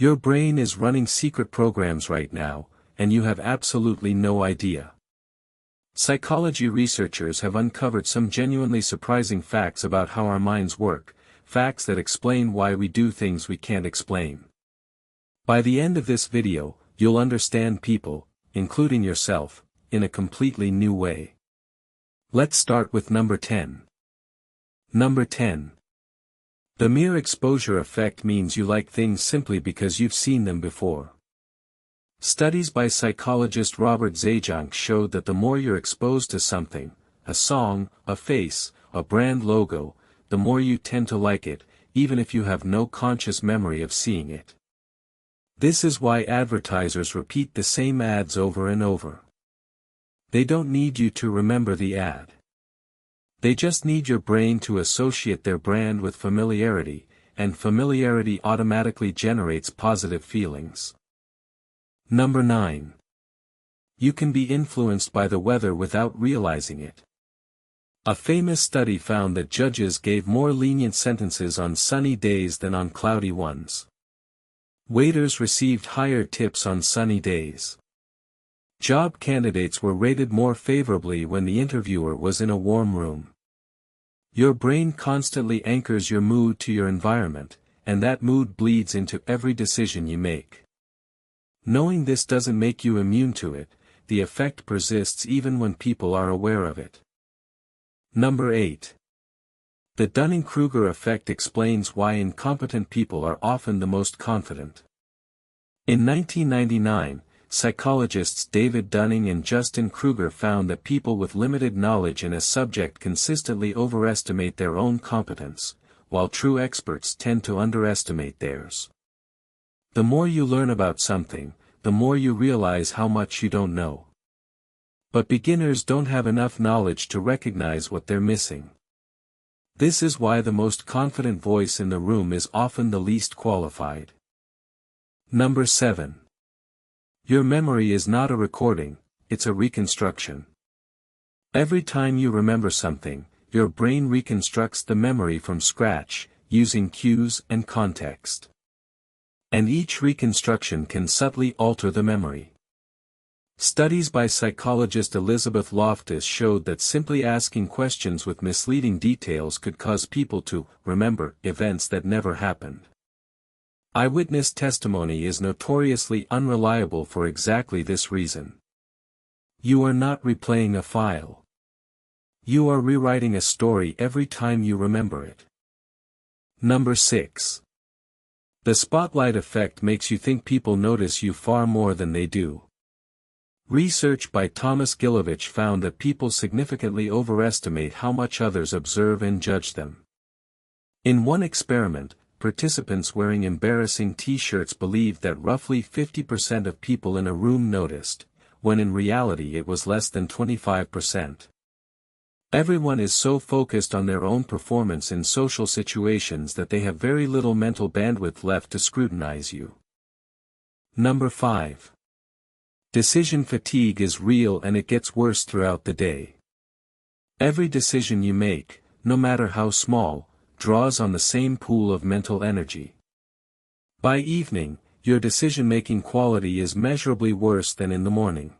Your brain is running secret programs right now, and you have absolutely no idea. Psychology researchers have uncovered some genuinely surprising facts about how our minds work, facts that explain why we do things we can't explain. By the end of this video, you'll understand people, including yourself, in a completely new way. Let's start with number 10. Number 10. The mere exposure effect means you like things simply because you've seen them before. Studies by psychologist Robert Zajonc showed that the more you're exposed to something, a song, a face, a brand logo, the more you tend to like it, even if you have no conscious memory of seeing it. This is why advertisers repeat the same ads over and over. They don't need you to remember the ad. They just need your brain to associate their brand with familiarity, and familiarity automatically generates positive feelings. Number 9. You can be influenced by the weather without realizing it. A famous study found that judges gave more lenient sentences on sunny days than on cloudy ones. Waiters received higher tips on sunny days. Job candidates were rated more favorably when the interviewer was in a warm room. Your brain constantly anchors your mood to your environment, and that mood bleeds into every decision you make. Knowing this doesn't make you immune to it, the effect persists even when people are aware of it. Number 8. The Dunning-Kruger effect explains why incompetent people are often the most confident. In 1999, psychologists David Dunning and Justin Kruger found that people with limited knowledge in a subject consistently overestimate their own competence, while true experts tend to underestimate theirs. The more you learn about something, the more you realize how much you don't know. But beginners don't have enough knowledge to recognize what they're missing. This is why the most confident voice in the room is often the least qualified. Number 7. Your memory is not a recording, it's a reconstruction. Every time you remember something, your brain reconstructs the memory from scratch, using cues and context. And each reconstruction can subtly alter the memory. Studies by psychologist Elizabeth Loftus showed that simply asking questions with misleading details could cause people to remember events that never happened. Eyewitness testimony is notoriously unreliable for exactly this reason. You are not replaying a file. You are rewriting a story every time you remember it. Number 6. The spotlight effect makes you think people notice you far more than they do. Research by Thomas Gilovich found that people significantly overestimate how much others observe and judge them. In one experiment, participants wearing embarrassing t-shirts believed that roughly 50% of people in a room noticed, when in reality it was less than 25%. Everyone is so focused on their own performance in social situations that they have very little mental bandwidth left to scrutinize you. Number 5. Decision fatigue is real and it gets worse throughout the day. Every decision you make, no matter how small, draws on the same pool of mental energy. By evening, your decision-making quality is measurably worse than in the morning.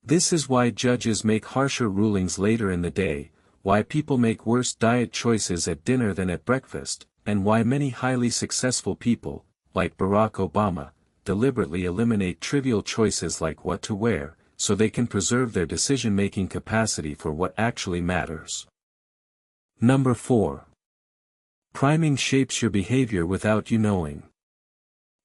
This is why judges make harsher rulings later in the day, why people make worse diet choices at dinner than at breakfast, and why many highly successful people, like Barack Obama, deliberately eliminate trivial choices like what to wear, so they can preserve their decision-making capacity for what actually matters. Number 4. Priming shapes your behavior without you knowing.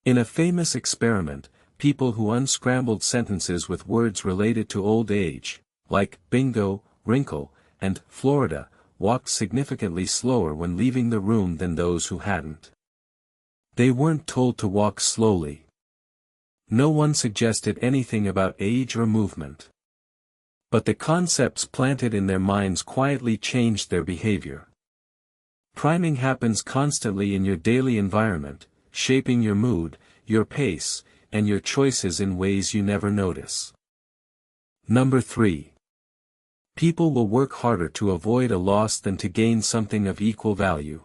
In a famous experiment, people who unscrambled sentences with words related to old age, like bingo, wrinkle, and Florida, walked significantly slower when leaving the room than those who hadn't. They weren't told to walk slowly. No one suggested anything about age or movement. But the concepts planted in their minds quietly changed their behavior. Priming happens constantly in your daily environment, shaping your mood, your pace, and your choices in ways you never notice. Number 3. People will work harder to avoid a loss than to gain something of equal value.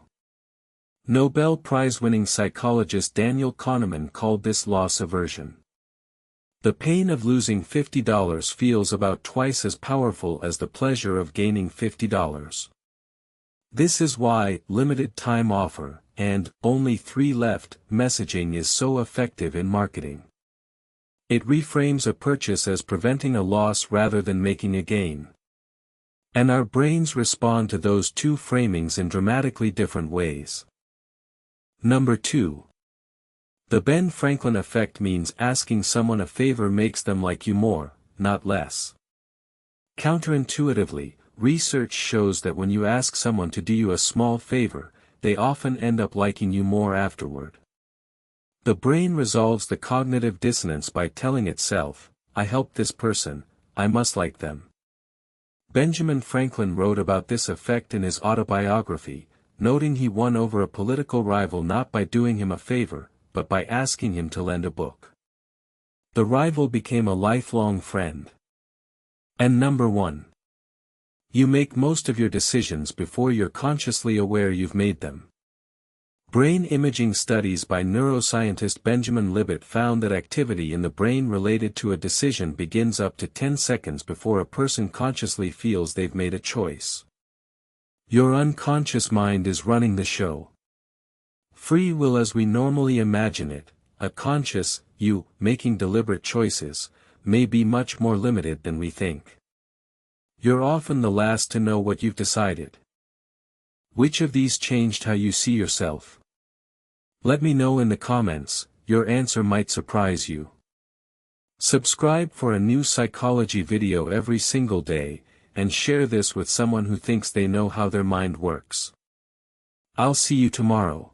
Nobel Prize-winning psychologist Daniel Kahneman called this loss aversion. The pain of losing $50 feels about twice as powerful as the pleasure of gaining $50. This is why limited time offer and only 3 left messaging is so effective in marketing. It reframes a purchase as preventing a loss rather than making a gain. And our brains respond to those two framings in dramatically different ways. Number 2. The Ben Franklin effect means asking someone a favor makes them like you more, not less. Counterintuitively, research shows that when you ask someone to do you a small favor, they often end up liking you more afterward. The brain resolves the cognitive dissonance by telling itself, I helped this person, I must like them. Benjamin Franklin wrote about this effect in his autobiography, noting he won over a political rival not by doing him a favor, but by asking him to lend a book. The rival became a lifelong friend. And number 1. You make most of your decisions before you're consciously aware you've made them. Brain imaging studies by neuroscientist Benjamin Libet found that activity in the brain related to a decision begins up to 10 seconds before a person consciously feels they've made a choice. Your unconscious mind is running the show. Free will as we normally imagine it, a conscious, you, making deliberate choices, may be much more limited than we think. You're often the last to know what you've decided. Which of these changed how you see yourself? Let me know in the comments, your answer might surprise you. Subscribe for a new psychology video every single day, and share this with someone who thinks they know how their mind works. I'll see you tomorrow.